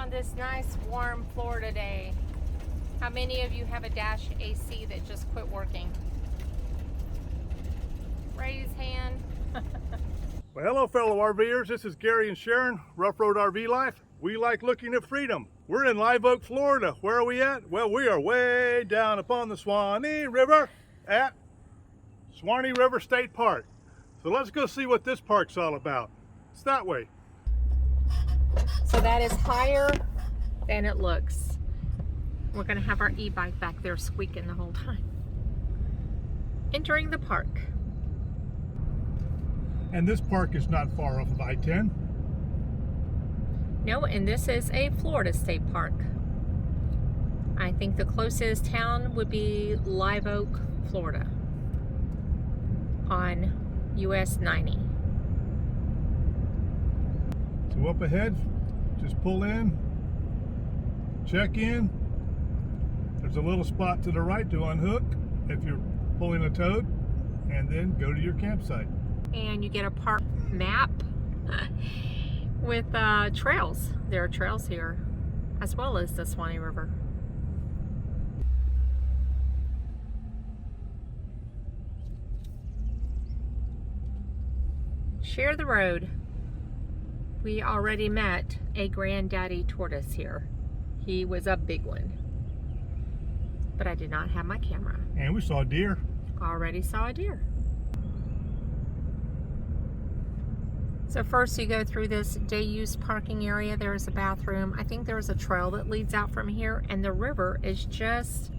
on this nice warm Florida day. How many of you have a dash AC that just quit working? Raise hand. Well, hello fellow RVers, this is Gary and Sharon, Rough Road RV Life. We like looking at freedom. We're in Live Oak, Florida. Where are we at? Well, we are way down upon the Suwannee River at Suwannee River State Park. So let's go see what this park's all about. It's that way. So that is higher than it looks. We're gonna have our e-bike back there squeaking the whole time. Entering the park. And this park is not far off of I-10. No, and this is a Florida state park. I think the closest town would be Live Oak, Florida, on US 90. So up ahead, just pull in, check in. There's a little spot to the right to unhook if you're pulling a toad, and then go to your campsite. And you get a park map with trails. There are trails here, as well as the Suwannee River. Share the road. We already met a granddaddy tortoise here. He was a big one, but I did not have my camera. And we saw deer. Already saw a deer. So first you go through this day use parking area. There is a bathroom. I think there is a trail that leads out from here, and the river is just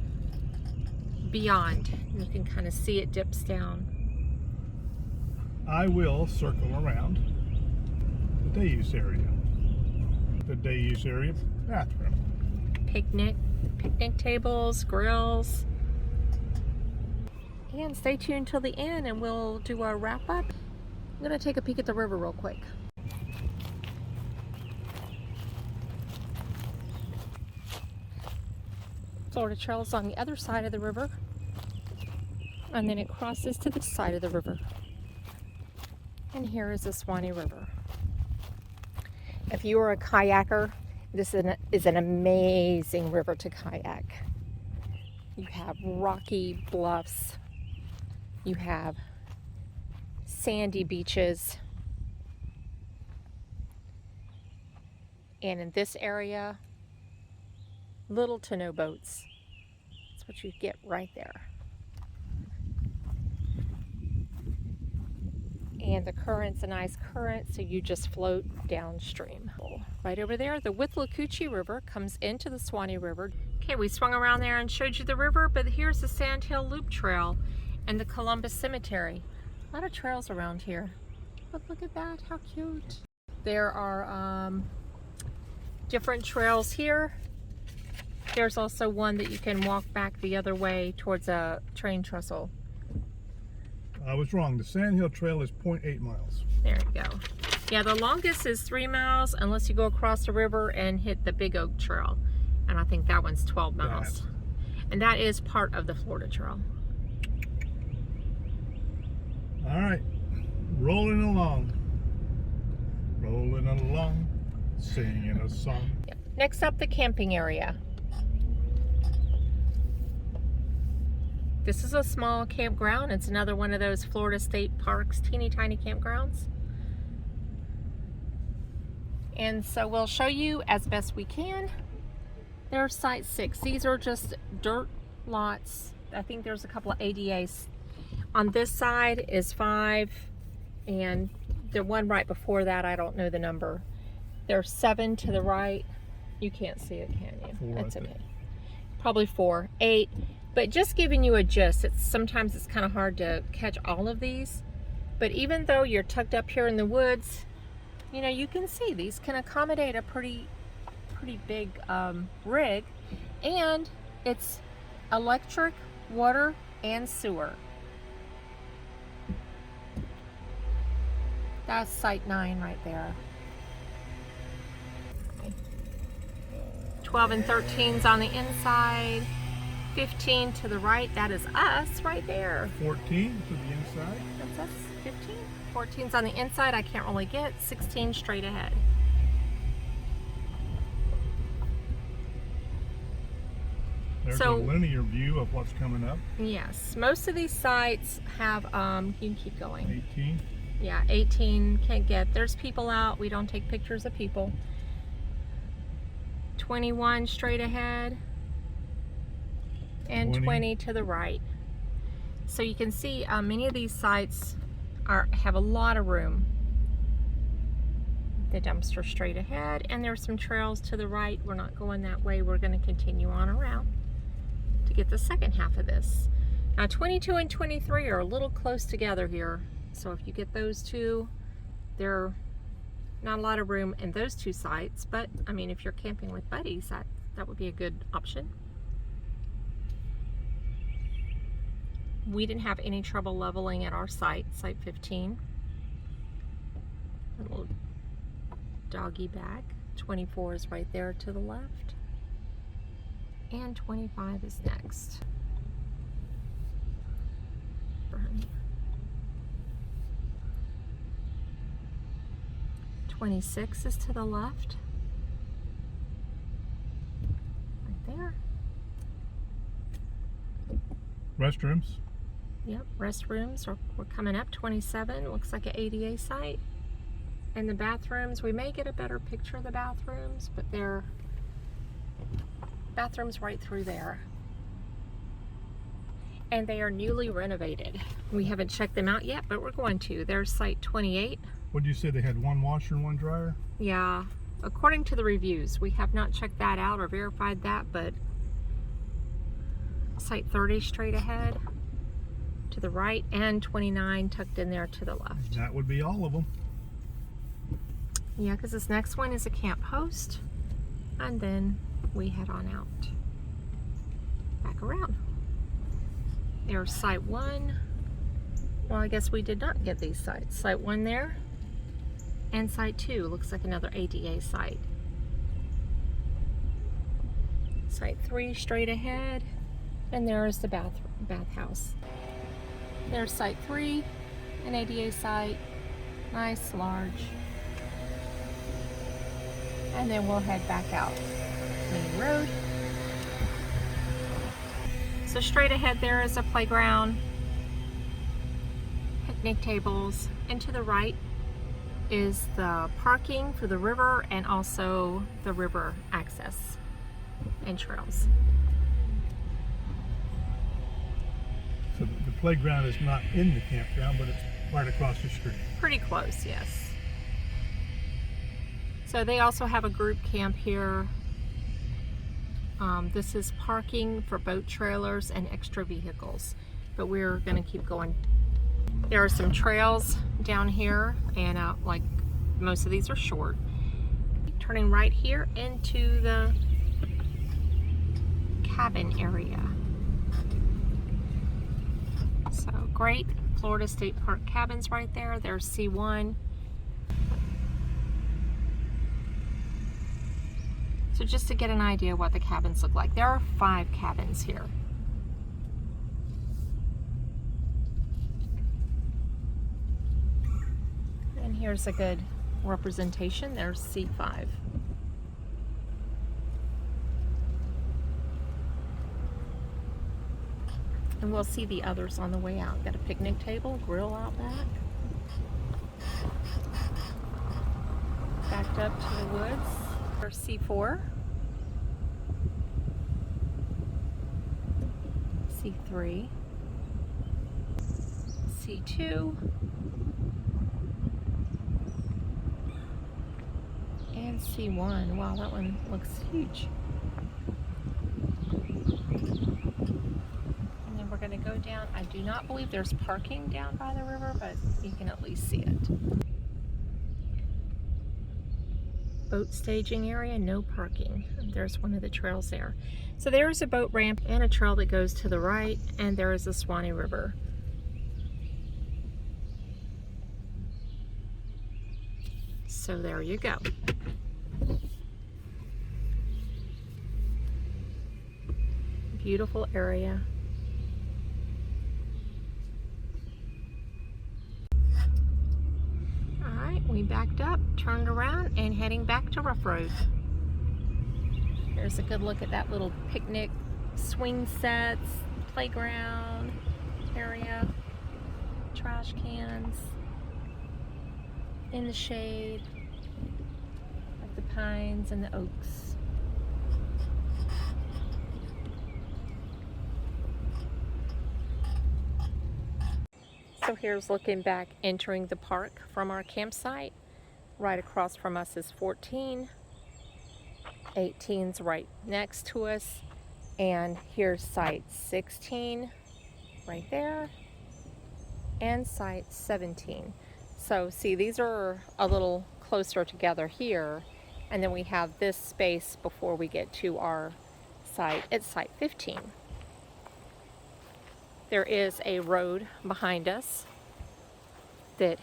beyond. You can kind of see it dips down. I will circle around the day use area. The day use area bathroom. Picnic tables, grills. And stay tuned till the end and we'll do a wrap up. I'm gonna take a peek at the river real quick. Florida Trail is on the other side of the river, and then it crosses to the side of the river. And here is the Suwannee River. If you are a kayaker, this is an amazing river to kayak. You have rocky bluffs, you have sandy beaches, and in this area, little to no boats. That's what you get right there. And the current's a nice current, so you just float downstream. Right over there, the Withlacoochee River comes into the Suwannee River. Okay, we swung around there and showed you the river, but here's the Sand Hill Loop Trail and the Columbus Cemetery. A lot of trails around here. But look at that, how cute. There are different trails here. There's also one that you can walk back the other way towards a train trestle. I was wrong. The Sand Hill Trail is 0.8 miles. There you go. Yeah, the longest is 3 miles unless you go across the river and hit the Big Oak Trail. And I think that one's 12 miles. And that is part of the Florida Trail. All right, rolling along, singing a song. Yep. Next up, the camping area. This is a small campground. It's another one of those Florida State Parks, teeny tiny campgrounds. And so we'll show you as best we can. There's site 6. These are just dirt lots. I think there's a couple of ADAs. On this side is 5, and the one right before that, I don't know the number. There's 7 to the right. You can't see it, can you? 4, that's okay. Probably 4, 8. But just giving you a gist, sometimes it's kind of hard to catch all of these. But even though you're tucked up here in the woods, you know, you can see these can accommodate a pretty big rig. And it's electric, water, and sewer. That's site 9 right there. 12 and 13's on the inside. 15 to the right, that is us right there. 14 to the inside. That's us, 15. 14's on the inside, I can't really get. 16 straight ahead. There's So- a linear view of what's coming up. Yes, most of these sites have, you can keep going. 18. Yeah, 18 can't get. There's people out. We don't take pictures of people. 21 straight ahead. And 20 to the right. So you can see many of these sites have a lot of room. The dumpster straight ahead, and there's some trails to the right. We're not going that way. We're going to continue on around to get the second half of this. Now 22 and 23 are a little close together here. So if you get those two, there not a lot of room in those two sites, but I mean, if you're camping with buddies, that would be a good option. We didn't have any trouble leveling at our site, site 15. A little doggy bag. 24 is right there to the left. And 25 is next. 26 is to the left. Right there. Restrooms. Yep, restrooms we're coming up. 27 looks like an ADA site. And the bathrooms, we may get a better picture of the bathrooms, but they're bathrooms right through there. And they are newly renovated. We haven't checked them out yet, but we're going to. There's site 28. What did you say, they had one washer and one dryer? Yeah, according to the reviews. We have not checked that out or verified that, but site 30 straight ahead to the right, and 29 tucked in there to the left. That would be all of them. Yeah, because this next one is a camp host, and then we head on out back around. There's site 1. Well, I guess we did not get these sites. Site 1 there, and site 2 looks like another ADA site. Site 3 straight ahead, and there is the bathhouse. There's site 3, an ADA site, nice, large. And then we'll head back out main road. So straight ahead there is a playground, picnic tables, and to the right is the parking for the river and also the river access and trails. So the playground is not in the campground, but it's right across the street. Pretty close, yes. So they also have a group camp here. This is parking for boat trailers and extra vehicles, but we're going to keep going. There are some trails down here, and like most of these are short. Turning right here into the cabin area. So great Florida State Park cabins right there. There's C1. So just to get an idea what the cabins look like, there are 5 cabins here. And here's a good representation. There's C5. And we'll see the others on the way out. Got a picnic table, grill out back. Backed up to the woods. There's C4. C3. C2. And C1. Wow, that one looks huge. And then we're going to go down. I do not believe there's parking down by the river, but you can at least see it. Boat staging area, no parking. There's one of the trails there. So there's a boat ramp and a trail that goes to the right, and there is the Suwannee River. So there you go. Beautiful area. We backed up, turned around, and heading back to Ruff Road. Here's a good look at that little picnic swing sets, playground area, trash cans, in the shade of the pines and the oaks. So here's looking back entering the park from our campsite. Right across from us is 14. 18's right next to us. And here's site 16 right there. And site 17. So see, these are a little closer together here. And then we have this space before we get to our site. It's site 15. There is a road behind us that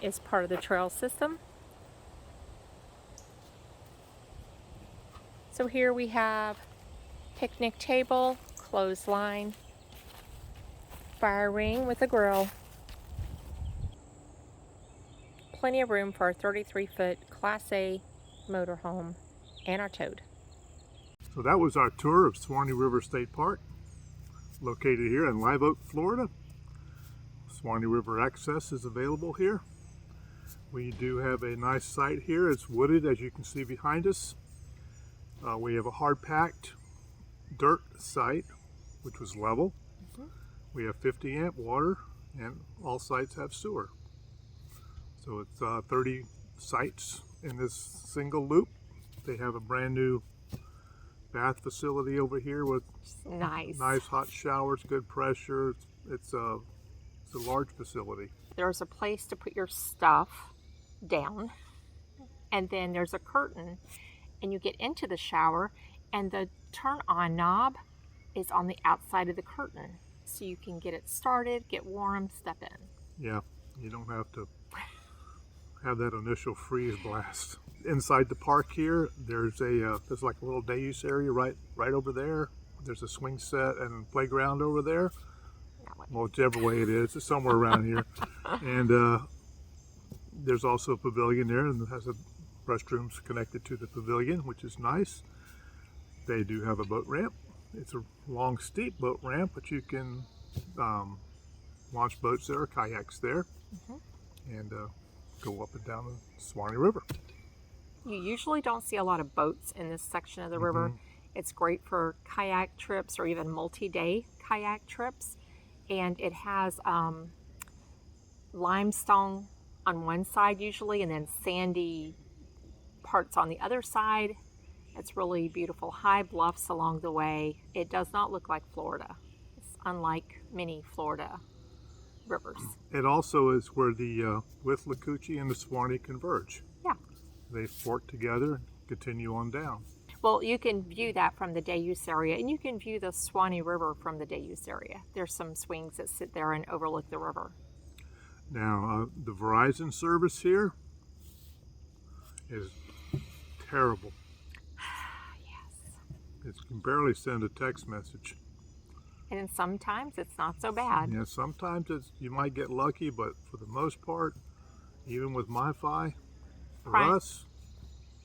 is part of the trail system. So here we have picnic table, clothesline, fire ring with a grill. Plenty of room for our 33-foot Class A motorhome and our Toad. So that was our tour of Suwannee River State Park, located here in Live Oak, Florida. Suwannee River access is available here. We do have a nice site here. It's wooded, as you can see behind us. We have a hard-packed dirt site, which was level. We have 50 amp water, and all sites have sewer. So it's 30 sites in this single loop. They have a brand new bath facility over here with nice hot showers, good pressure. It's a large facility. There's a place to put your stuff down, and then there's a curtain, and you get into the shower, and the turn on knob is on the outside of the curtain, so you can get it started, get warm, step in. Yeah, you don't have to have that initial freeze blast. Inside the park here, there's like a little day use area right over there. There's a swing set and playground over there. Well, whichever way it is, it's somewhere around here. And there's also a pavilion there, and it has restrooms connected to the pavilion, which is nice. They do have a boat ramp. It's a long, steep boat ramp, but you can launch boats there, kayaks there, and go up and down the Suwannee River. You usually don't see a lot of boats in this section of the river. It's great for kayak trips or even multi-day kayak trips. And it has limestone on one side usually, and then sandy parts on the other side. It's really beautiful. High bluffs along the way. It does not look like Florida. It's unlike many Florida rivers. It also is where the Withlacoochee and the Suwannee converge. Yeah. They fork together and continue on down. Well, you can view that from the day use area, and you can view the Suwannee River from the day use area. There's some swings that sit there and overlook the river. Now, the Verizon service here is terrible. Yes. It can barely send a text message. And then sometimes it's not so bad. Yeah, sometimes you might get lucky, but for the most part, even with MiFi, for us,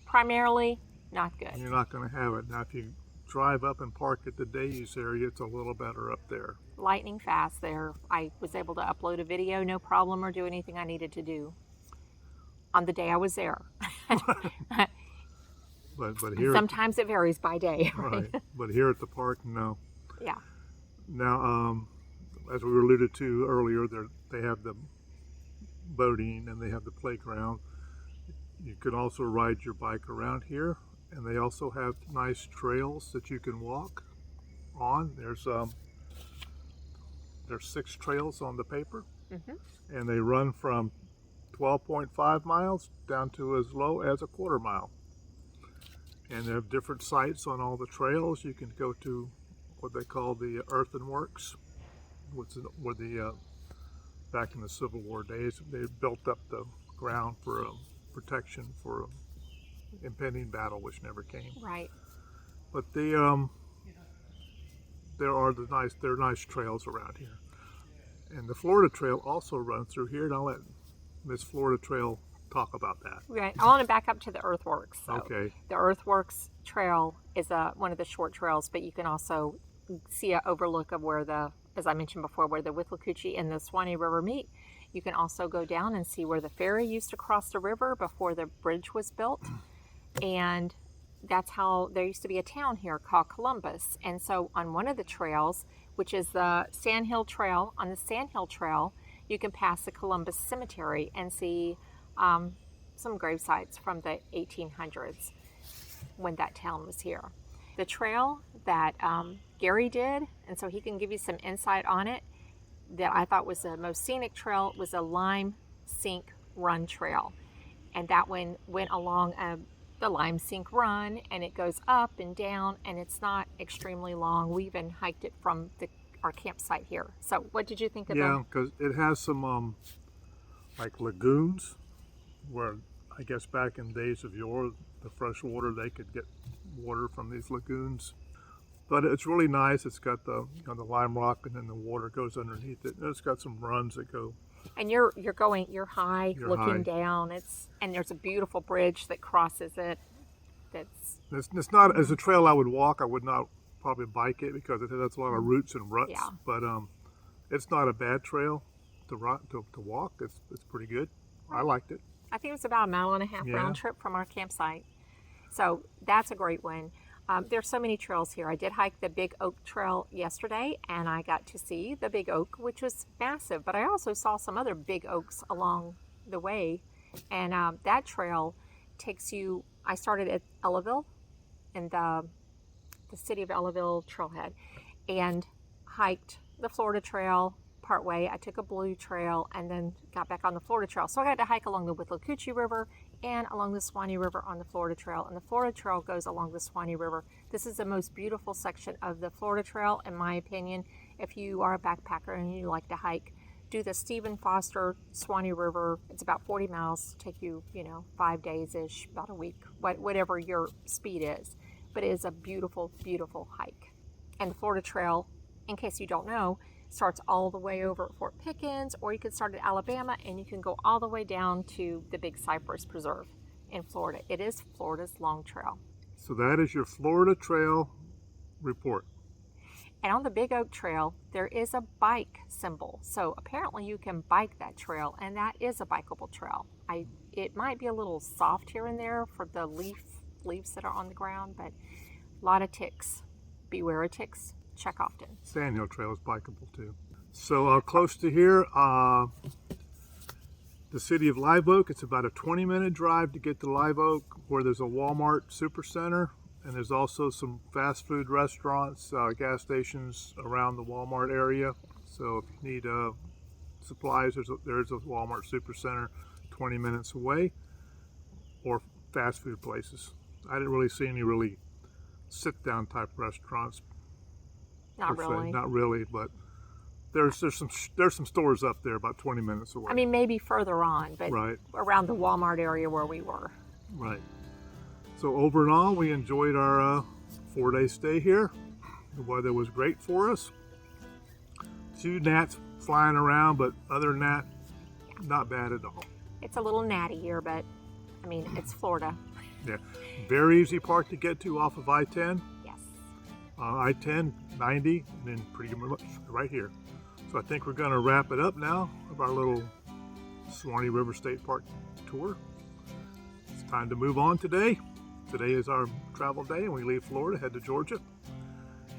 primarily not good. You're not going to have it. Now, if you drive up and park at the day use area, it's a little better up there. Lightning fast there. I was able to upload a video, no problem, or do anything I needed to do on the day I was there. but here, sometimes it varies by day. Right. But here at the park, no. Yeah. Now, as we alluded to earlier, they have the boating and they have the playground. You can also ride your bike around here, and they also have nice trails that you can walk on. There's 6 trails on the paper, and they run from 12.5 miles down to as low as a quarter mile. And they have different sites on all the trails. You can go to what they call the earthworks, where back in the Civil War days, they built up the ground for protection for impending battle, which never came. Right. But there are nice trails around here, and the Florida Trail also runs through here. And I'll let Miss Florida Trail talk about that. Right. I want to back up to the Earthworks. So Okay. the Earthworks Trail is one of the short trails, but you can also see an overlook of where as I mentioned before, where the Withlacoochee and the Suwannee River meet. You can also go down and see where the ferry used to cross the river before the bridge was built. And that's how there used to be a town here called Columbus. And so on one of the trails, which is the Sandhill Trail, on the Sandhill Trail, you can pass the Columbus Cemetery and see some grave sites from the 1800s when that town was here. The trail that Gary did, and so he can give you some insight on it, that I thought was the most scenic trail was a lime sink run trail. And that one went along the lime sink run, and it goes up and down, and it's not extremely long. We even hiked it from our campsite here. So what did you think of that? Yeah, because it has some like lagoons where I guess back in days of yore, the fresh water, they could get water from these lagoons. But it's really nice. It's got the the lime rock, and then the water goes underneath it. And it's got some runs that go. And you're high, looking down. And there's a beautiful bridge that crosses it. It's not as a trail I would walk. I would not probably bike it because it has a lot of roots and ruts. Yeah. But it's not a bad trail to walk. It's pretty good. I liked it. I think it was about a 1.5 mile round trip from our campsite. So that's a great one. There's so many trails here. I did hike the Big Oak Trail yesterday, and I got to see the Big Oak, which was massive. But I also saw some other big oaks along the way. And that trail takes you, I started at Ellaville in the city of Ellaville Trailhead, and hiked the Florida Trail partway. I took a blue trail and then got back on the Florida Trail. So I got to hike along the Withlacoochee River and along the Suwannee River on the Florida Trail. And the Florida Trail goes along the Suwannee River. This is the most beautiful section of the Florida Trail, in my opinion. If you are a backpacker and you like to hike, do the Stephen Foster Suwannee River. It's about 40 miles. Take you, 5 days-ish, about a week, whatever your speed is. But it is a beautiful, beautiful hike. And the Florida Trail, in case you don't know, starts all the way over at Fort Pickens, or you can start at Alabama and you can go all the way down to the Big Cypress Preserve in Florida. It is Florida's long trail. So that is your Florida Trail report. And on the Big Oak Trail, there is a bike symbol. So apparently you can bike that trail, and that is a bikeable trail. It might be a little soft here and there for the leaves that are on the ground, but a lot of ticks. Beware of ticks. Check often. Sandhill Trail is bikeable too. So close to here, the city of Live Oak. It's about a 20-minute drive to get to Live Oak, where there's a Walmart Supercenter, and there's also some fast food restaurants, gas stations around the Walmart area. So if you need supplies, there's a Walmart Supercenter 20 minutes away, or fast food places. I didn't really see any really sit-down type restaurants. Not really. Not really, but there's some stores up there about 20 minutes away. I mean, maybe further on, but right around the Walmart area where we were. Right. So over and all, we enjoyed our 4-day stay here. The weather was great for us. 2 gnats flying around, but other than that, not bad at all. It's a little natty here, but I mean, it's Florida. Yeah. Very easy park to get to off of I-10. Yes. I-10, 90, and then pretty much right here. So I think we're going to wrap it up now of our little Suwannee River State Park tour. It's time to move on today. Today is our travel day, and we leave Florida, head to Georgia.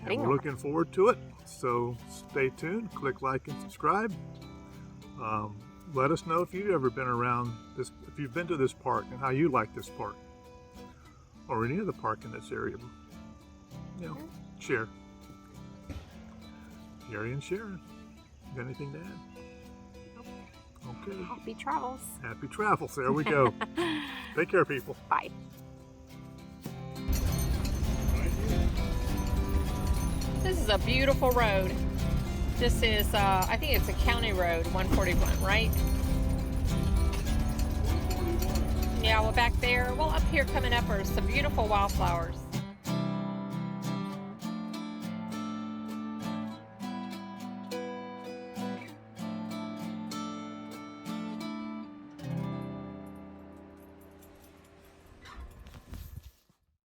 And we're looking forward to it. So stay tuned, click like and subscribe. Let us know if you've ever been around this, if you've been to this park and how you like this park, or any other park in this area. Share. Gary and Sharon, got anything to add? Okay. Happy travels. Happy travels. There we go. Take care, people. Bye. This is a beautiful road. This is, I think it's a county road, 141, right? Yeah, well, back there, well, up here coming up are some beautiful wildflowers.